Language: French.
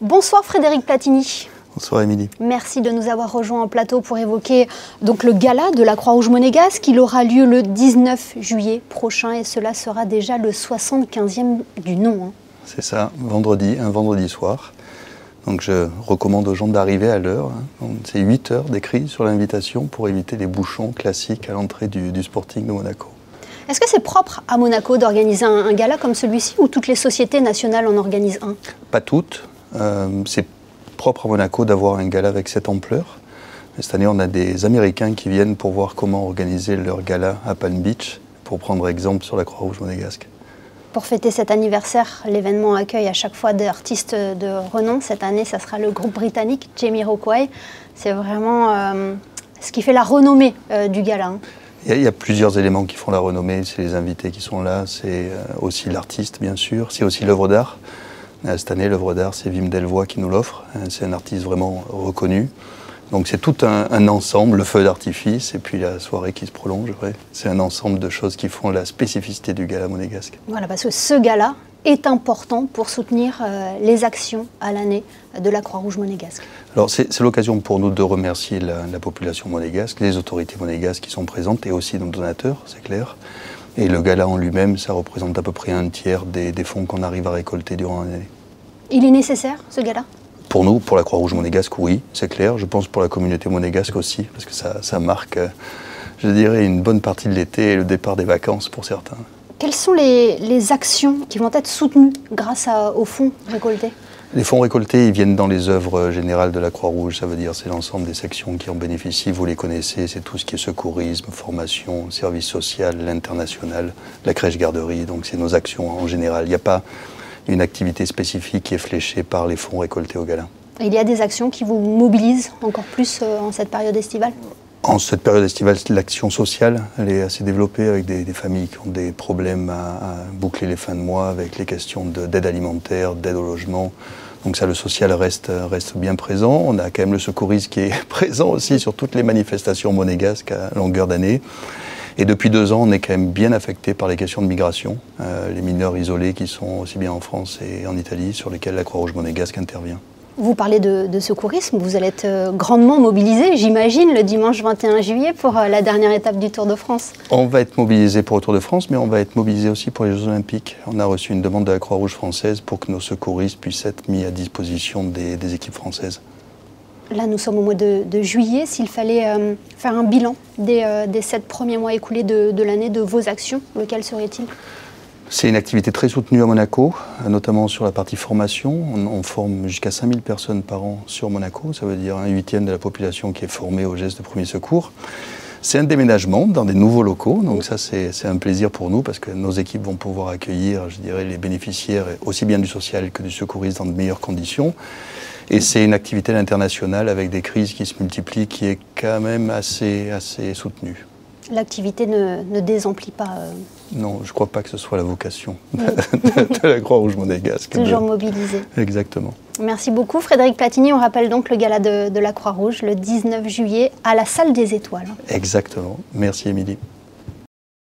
Bonsoir Frédéric Platini. Bonsoir Émilie. Merci de nous avoir rejoints en plateau pour évoquer donc le gala de la Croix-Rouge monégasque. Il aura lieu le 19 juillet prochain et cela sera déjà le 75e du nom. C'est ça, un vendredi soir. Donc je recommande aux gens d'arriver à l'heure. C'est 8 heures d'écrit sur l'invitation pour éviter les bouchons classiques à l'entrée du Sporting de Monaco. Est-ce que c'est propre à Monaco d'organiser un gala comme celui-ci ou toutes les sociétés nationales en organisent un? Pas toutes. C'est propre à Monaco d'avoir un gala avec cette ampleur. Mais cette année, on a des Américains qui viennent pour voir comment organiser leur gala à Palm Beach, pour prendre exemple sur la Croix-Rouge monégasque. Pour fêter cet anniversaire, l'événement accueille à chaque fois des artistes de renom. Cette année, ça sera le groupe britannique Jamiroquai. C'est vraiment ce qui fait la renommée du gala. Il y a plusieurs éléments qui font la renommée. C'est les invités qui sont là, c'est aussi l'artiste, bien sûr. C'est aussi l'œuvre d'art. Cette année, l'œuvre d'art, c'est Wim Delvoye qui nous l'offre. C'est un artiste vraiment reconnu. Donc c'est tout un ensemble, le feu d'artifice et puis la soirée qui se prolonge. Ouais. C'est un ensemble de choses qui font la spécificité du gala monégasque. Voilà, parce que ce gala est important pour soutenir les actions à l'année de la Croix-Rouge monégasque. Alors c'est l'occasion pour nous de remercier la population monégasque, les autorités monégasques qui sont présentes et aussi nos donateurs, c'est clair. Et le gala en lui-même, ça représente à peu près un tiers des fonds qu'on arrive à récolter durant l'année. Il est nécessaire, ce gala ? Pour nous, pour la Croix-Rouge monégasque, oui, c'est clair. Je pense pour la communauté monégasque aussi, parce que ça marque, je dirais, une bonne partie de l'été et le départ des vacances pour certains. Quelles sont les actions qui vont être soutenues grâce aux fonds récoltés ? Les fonds récoltés, ils viennent dans les œuvres générales de la Croix-Rouge, ça veut dire c'est l'ensemble des sections qui en bénéficient, vous les connaissez, c'est tout ce qui est secourisme, formation, service social, l'international, la crèche-garderie, donc c'est nos actions en général. Il n'y a pas une activité spécifique qui est fléchée par les fonds récoltés au gala. Il y a des actions qui vous mobilisent encore plus en cette période estivale ? En cette période estivale, l'action sociale, elle est assez développée avec des familles qui ont des problèmes à boucler les fins de mois avec les questions d'aide alimentaire, d'aide au logement. Donc ça, le social reste bien présent. On a quand même le secourisme qui est présent aussi sur toutes les manifestations monégasques à longueur d'année. Et depuis 2 ans, on est quand même bien affecté par les questions de migration. Les mineurs isolés qui sont aussi bien en France et en Italie, sur lesquels la Croix-Rouge monégasque intervient. Vous parlez de secourisme, vous allez être grandement mobilisé, j'imagine, le dimanche 21 juillet pour la dernière étape du Tour de France. On va être mobilisé pour le Tour de France, mais on va être mobilisé aussi pour les Jeux Olympiques. On a reçu une demande de la Croix-Rouge française pour que nos secouristes puissent être mis à disposition des équipes françaises. Là, nous sommes au mois de juillet. S'il fallait faire un bilan des 7 premiers mois écoulés de l'année, de vos actions, lequel serait-il ? C'est une activité très soutenue à Monaco, notamment sur la partie formation. On forme jusqu'à 5000 personnes par an sur Monaco. Ça veut dire 1/8 de la population qui est formée aux gestes de premier secours. C'est un déménagement dans des nouveaux locaux, donc ça c'est un plaisir pour nous parce que nos équipes vont pouvoir accueillir, je dirais, les bénéficiaires aussi bien du social que du secourisme dans de meilleures conditions. Et c'est une activité internationale avec des crises qui se multiplient qui est quand même assez soutenue. L'activité ne désemplit pas. Non, je ne crois pas que ce soit la vocation de la Croix-Rouge monégasque. Toujours mobilisée. Exactement. Merci beaucoup Frédéric Platini. On rappelle donc le gala de la Croix-Rouge le 19 juillet à la Salle des Étoiles. Exactement. Merci Émilie.